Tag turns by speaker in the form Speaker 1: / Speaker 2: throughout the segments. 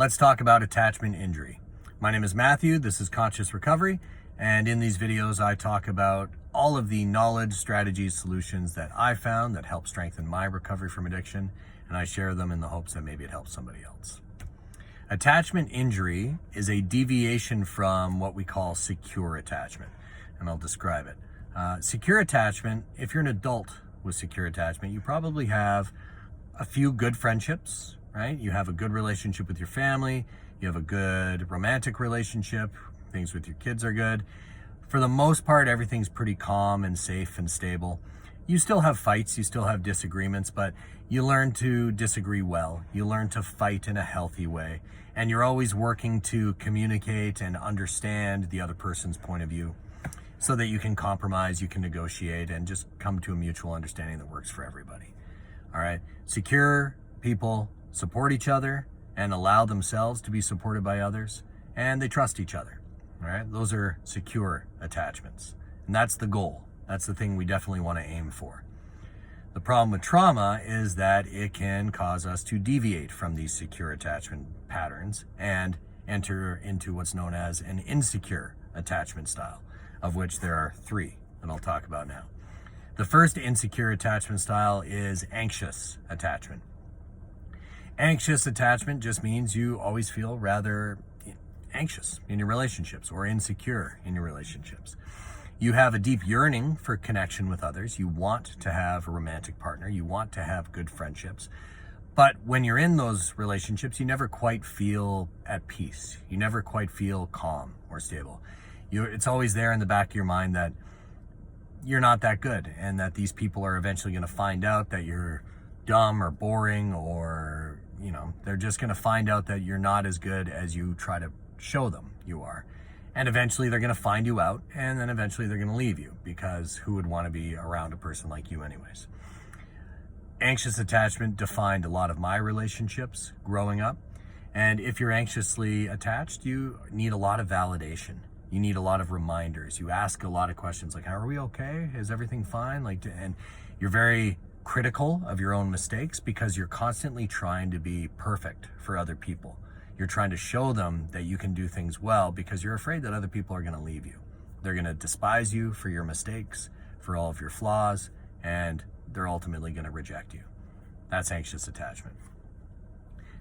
Speaker 1: Let's talk about attachment injury. My name is Matthew, this is Conscious Recovery, and in these videos I talk about all of the knowledge, strategies, solutions that I found that help strengthen my recovery from addiction, and I share them in the hopes that maybe it helps somebody else. Attachment injury is a deviation from what we call secure attachment, and I'll describe it. Secure attachment, if you're an adult with secure attachment, you probably have a few good friendships, right? You have a good relationship with your family, you have a good romantic relationship, things with your kids are good. For the most part, everything's pretty calm and safe and stable. You still have fights, you still have disagreements, but you learn to disagree well. You learn to fight in a healthy way, and you're always working to communicate and understand the other person's point of view so that you can compromise, you can negotiate, and just come to a mutual understanding that works for everybody. All right, secure people support each other and allow themselves to be supported by others, and they trust each other. All right, those are secure attachments, and that's the goal. That's the thing we definitely want to aim for. The problem with trauma is that it can cause us to deviate from these secure attachment patterns and enter into what's known as an insecure attachment style, of which there are three that I'll talk about now. The first insecure attachment style is anxious attachment. Anxious attachment just means you always feel rather anxious in your relationships or insecure in your relationships. You have a deep yearning for connection with others. You want to have a romantic partner. You want to have good friendships. But when you're in those relationships, you never quite feel at peace. You never quite feel calm or stable. It's always there in the back of your mind that you're not that good, and that these people are eventually going to find out that you're dumb or boring, or they're just going to find out that you're not as good as you try to show them you are. And eventually they're going to find you out, and then eventually they're going to leave you, because who would want to be around a person like you anyways? Anxious attachment defined a lot of my relationships growing up. And if you're anxiously attached, you need a lot of validation. You need a lot of reminders. You ask a lot of questions like, are we okay? Is everything fine? And you're very critical of your own mistakes because you're constantly trying to be perfect for other people. You're trying to show them that you can do things well because you're afraid that other people are going to leave you. They're going to despise you for your mistakes, for all of your flaws, and they're ultimately going to reject you. That's anxious attachment.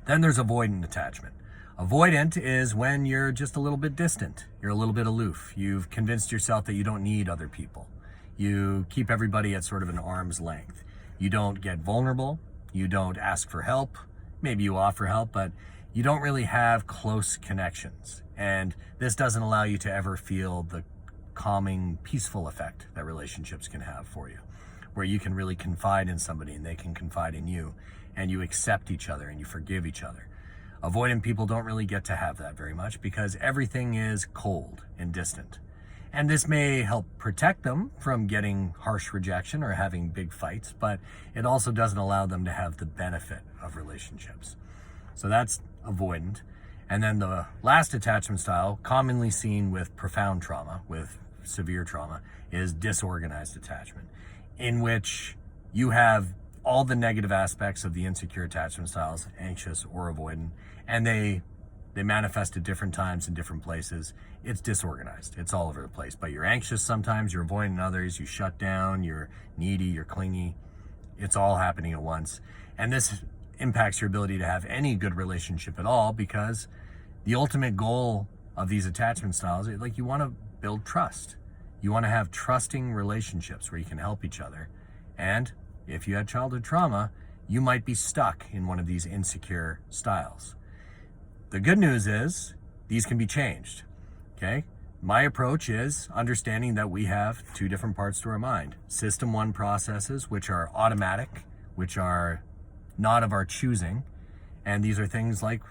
Speaker 1: Then there's avoidant attachment. Avoidant is when you're just a little bit distant. You're a little bit aloof. You've convinced yourself that you don't need other people. You keep everybody at sort of an arm's length. You don't get vulnerable. You don't ask for help. Maybe you offer help, but you don't really have close connections. And this doesn't allow you to ever feel the calming, peaceful effect that relationships can have for you, where you can really confide in somebody and they can confide in you, and you accept each other and you forgive each other. Avoidant people don't really get to have that very much because everything is cold and distant. And this may help protect them from getting harsh rejection or having big fights, but it also doesn't allow them to have the benefit of relationships. So that's avoidant. And then the last attachment style, commonly seen with profound trauma, with severe trauma, is disorganized attachment, in which you have all the negative aspects of the insecure attachment styles, anxious or avoidant, and they manifest at different times in different places. It's disorganized. It's all over the place. But you're anxious sometimes, you're avoidant others, you shut down, you're needy, you're clingy. It's all happening at once. And this impacts your ability to have any good relationship at all, because the ultimate goal of these attachment styles, you want to build trust. You want to have trusting relationships where you can help each other. And if you had childhood trauma, you might be stuck in one of these insecure styles. The good news is these can be changed, okay? My approach is understanding that we have two different parts to our mind. System 1 processes, which are automatic, which are not of our choosing. And these are things like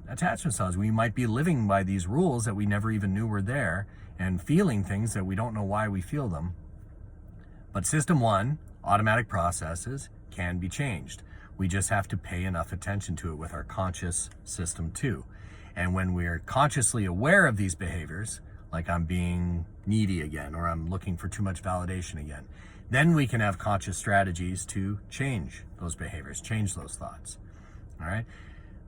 Speaker 1: attachment styles. We might be living by these rules that we never even knew were there and feeling things that we don't know why we feel them. But System 1, automatic processes, can be changed. We just have to pay enough attention to it with our conscious System 2. And when we're consciously aware of these behaviors, like I'm being needy again, or I'm looking for too much validation again, then we can have conscious strategies to change those behaviors, change those thoughts. All right.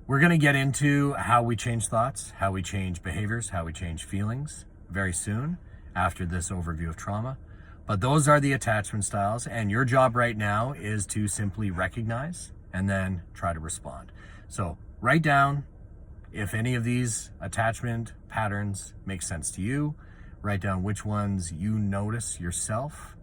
Speaker 1: We're going to get into how we change thoughts, how we change behaviors, how we change feelings very soon after this overview of trauma. But those are the attachment styles, and your job right now is to simply recognize and then try to respond. So write down if any of these attachment patterns make sense to you. Write down which ones you notice yourself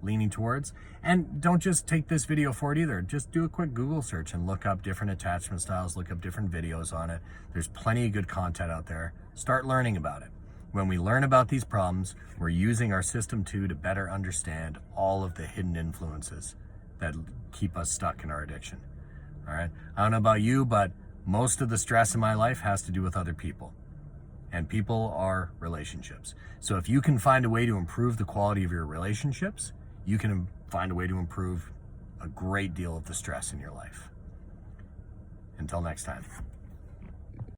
Speaker 1: leaning towards. And don't just take this video for it either. Just do a quick Google search and look up different attachment styles, look up different videos on it. There's plenty of good content out there. Start learning about it. When we learn about these problems, we're using our system 2 to better understand all of the hidden influences that keep us stuck in our addiction. All right. I don't know about you, but most of the stress in my life has to do with other people. And people are relationships. So if you can find a way to improve the quality of your relationships, you can find a way to improve a great deal of the stress in your life. Until next time.